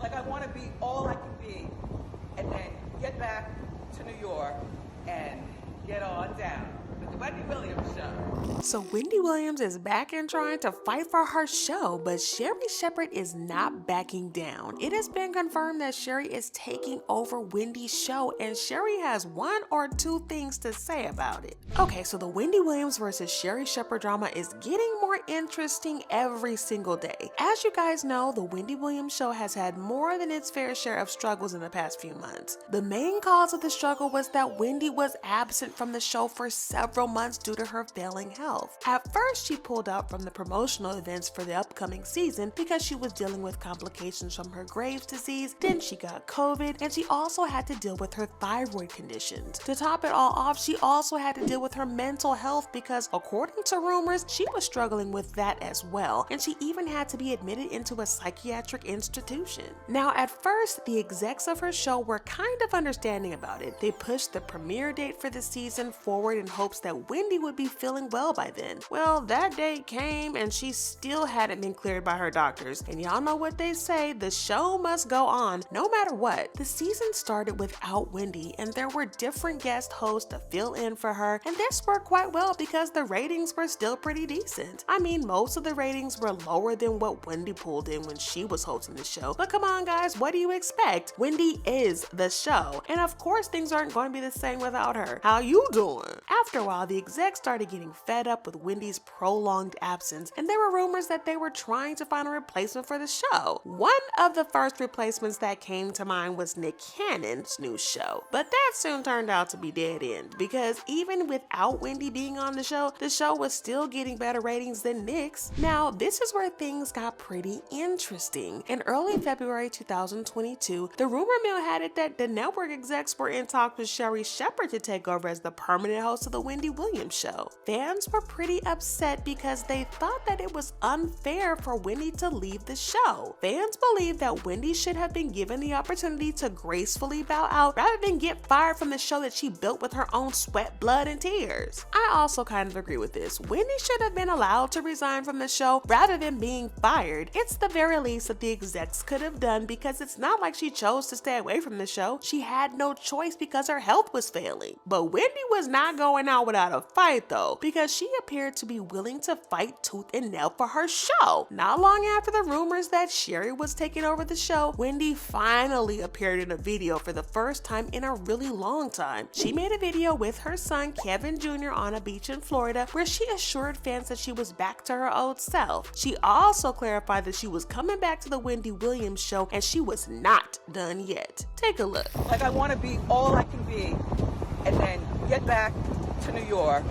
Like, I want to be all I can be and then get back to New York and get on down with the Wendy Williams show. So Wendy Williams is back and trying to fight for her show, but Sherri Shepherd is not backing down. It has been confirmed that Sherri is taking over Wendy's show, and Sherri has one or two things to say about it. Okay, so the Wendy Williams versus Sherri Shepherd drama is getting more interesting every single day. As you guys know, the Wendy Williams show has had more than its fair share of struggles in the past few months. The main cause of the struggle was that Wendy was absent from the show for several months due to her failing health. At first, she pulled out from the promotional events for the upcoming season because she was dealing with complications from her Graves' disease, then she got COVID, and she also had to deal with her thyroid conditions. To top it all off, she also had to deal with her mental health because, according to rumors, she was struggling with that as well, and she even had to be admitted into a psychiatric institution. Now, at first, the execs of her show were kind of understanding about it. They pushed the premiere date for the season forward in hopes that Wendy would be feeling well by then. Well, that date came and she still hadn't been cleared by her doctors, and y'all know what they say, the show must go on no matter what. The season started without Wendy, and there were different guest hosts to fill in for her, and this worked quite well because the ratings were still pretty decent. I mean, most of the ratings were lower than what Wendy pulled in when she was hosting the show, but come on guys, what do you expect? Wendy is the show, and of course things aren't going to be the same without her. How you doing? After a while, the execs started getting fed up with Wendy's prolonged absence, and there were rumors that they were trying to find a replacement for the show. One of the first replacements that came to mind was Nick Cannon's new show, but that soon turned out to be dead end because even without Wendy being on the show was still getting better ratings than Nick's. Now, this is where things got pretty interesting. In early February 2022, the rumor mill had it that the network execs were in talks with Sherri Shepherd to take over as the permanent host of the Wendy Williams show. Fans were pretty upset because they thought that it was unfair for Wendy to leave the show. Fans believed that Wendy should have been given the opportunity to gracefully bow out rather than get fired from the show that she built with her own sweat, blood, and tears. I also kind of agree with this. Wendy should have been allowed to resign from the show rather than being fired. It's the very least that the execs could have done because it's not like she chose to stay away from the show. She had no choice because her health was failing. But Wendy was not going out without a fight though, because she appeared to be willing to fight tooth and nail for her show. Not long after the rumors that Sherri was taking over the show, Wendy finally appeared in a video for the first time in a really long time. She made a video with her son Kevin Jr. on a beach in Florida where she assured fans that she was back to her old self. She also clarified that she was coming back to the Wendy Williams show and she was not done yet. Take a look. Like, I want to be all I can be and then get back to New York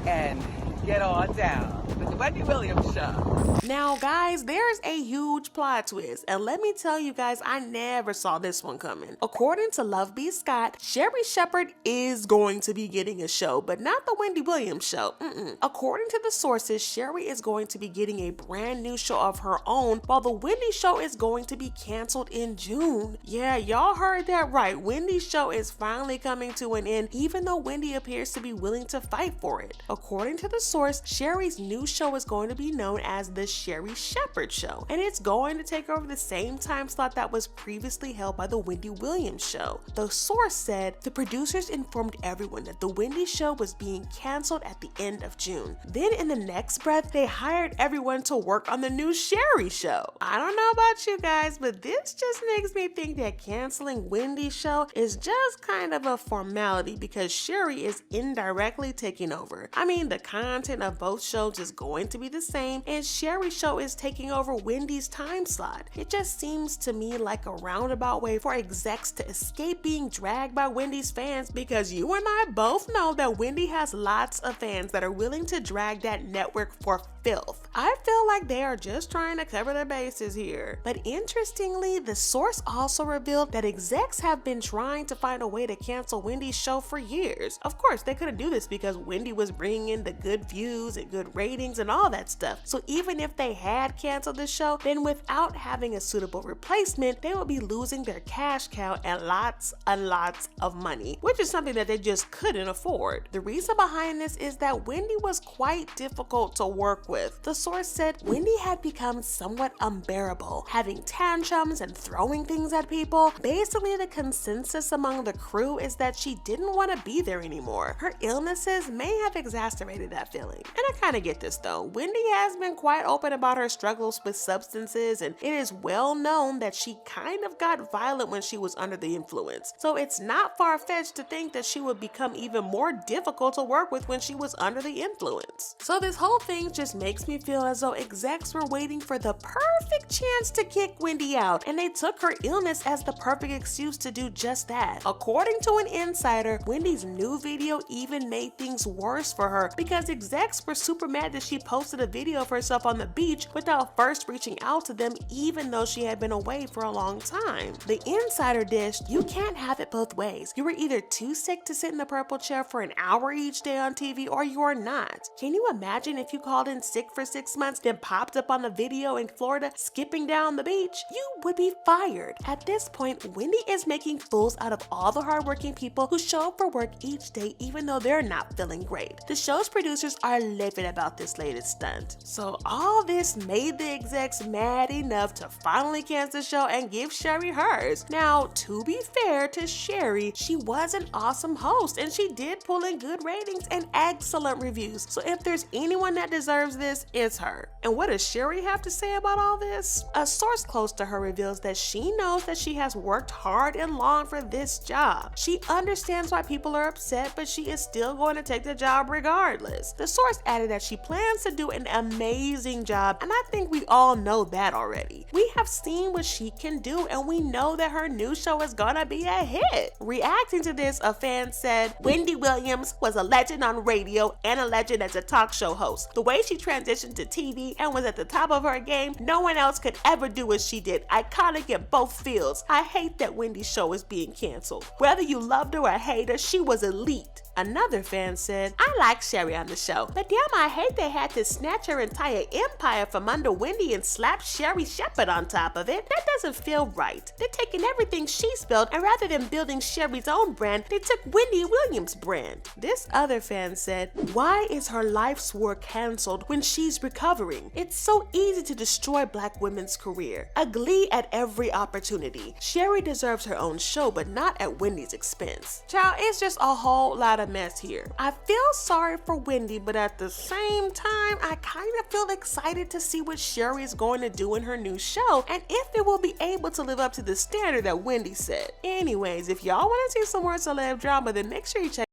and get on down with the Wendy Williams show. Now guys, there's a huge plot twist, and let me tell you guys, I never saw this one coming. According to Love B. Scott, Sherri Shepherd is going to be getting a show, but not the Wendy Williams show. According to the sources, Sherri is going to be getting a brand new show of her own, while the Wendy show is going to be canceled in June. Yeah, y'all heard that right. Wendy's show is finally coming to an end, even though Wendy appears to be willing to fight for it. According to the source, Sherri's new show is going to be known as the Sherri Shepherd show, and it's going to take over the same time slot that was previously held by the Wendy Williams show. The source said the producers informed everyone that the Wendy show was being canceled at the end of June. Then in the next breath, they hired everyone to work on the new Sherri show. I don't know about you guys, but this just makes me think that canceling Wendy's show is just kind of a formality because Sherri is indirectly taking over. I mean, the content of both shows is going to be the same, and Sherri's show is taking over Wendy's time slot. It just seems to me like a roundabout way for execs to escape being dragged by Wendy's fans, because you and I both know that Wendy has lots of fans that are willing to drag that network for filth. I feel like they are just trying to cover their bases here. But interestingly, the source also revealed that execs have been trying to find a way to cancel Wendy's show for years. Of course, they couldn't do this because Wendy was bringing in the good views and good ratings and all that stuff. So even if they had canceled the show, then without having a suitable replacement, they would be losing their cash cow and lots of money, which is something that they just couldn't afford. The reason behind this is that Wendy was quite difficult to work with. with. The source said Wendy had become somewhat unbearable, having tantrums and throwing things at people. Basically, the consensus among the crew is that she didn't want to be there anymore. Her illnesses may have exacerbated that feeling. And I kind of get this though. Wendy has been quite open about her struggles with substances, and it is well known that she kind of got violent when she was under the influence. So it's not far-fetched to think that she would become even more difficult to work with when she was under the influence. So this whole thing just makes me feel as though execs were waiting for the perfect chance to kick Wendy out, and they took her illness as the perfect excuse to do just that. According to an insider, Wendy's new video even made things worse for her because execs were super mad that she posted a video of herself on the beach without first reaching out to them, even though she had been away for a long time. The insider dished, "You can't have it both ways. You were either too sick to sit in the purple chair for an hour each day on TV, or you are not. Can you imagine if you called in sick for 6 months, then popped up on the video in Florida skipping down the beach? You would be fired." At this point, Wendy is making fools out of all the hardworking people who show up for work each day even though they're not feeling great. The show's producers are livid about this latest stunt. So all this made the execs mad enough to finally cancel the show and give Sherri hers. Now, to be fair to Sherri, she was an awesome host and she did pull in good ratings and excellent reviews. So if there's anyone that deserves this, it's her. And what does Sherri have to say about all this? A source close to her reveals that she knows that she has worked hard and long for this job. She understands why people are upset, but she is still going to take the job regardless. The source added that she plans to do an amazing job, and I think we all know that already. We have seen what she can do, and we know that her new show is gonna be a hit. Reacting to this, a fan said, "Wendy Williams was a legend on radio and a legend as a talk show host. The way she transitioned to TV and was at the top of her game, no one else could ever do what she did. Iconic in both fields. I hate that Wendy's show is being canceled. Whether you loved her or hate her, she was elite." Another fan said, "I like Sherri on the show, but damn, I hate they had to snatch her entire empire from under Wendy and slap Sherri Shepherd on top of it. That doesn't feel right. They're taking everything she's built, and rather than building Sherri's own brand, they took Wendy Williams' brand." This other fan said, "Why is her life's work canceled when she's recovering? It's so easy to destroy Black women's career. A glee at every opportunity. Sherri deserves her own show, but not at Wendy's expense." Child, it's just a whole lot of mess here. I feel sorry for Wendy, but at the same time, I kind of feel excited to see what Sherri is going to do in her new show and if it will be able to live up to the standard that Wendy set. Anyways, if y'all want to see some more celeb drama, then make sure you check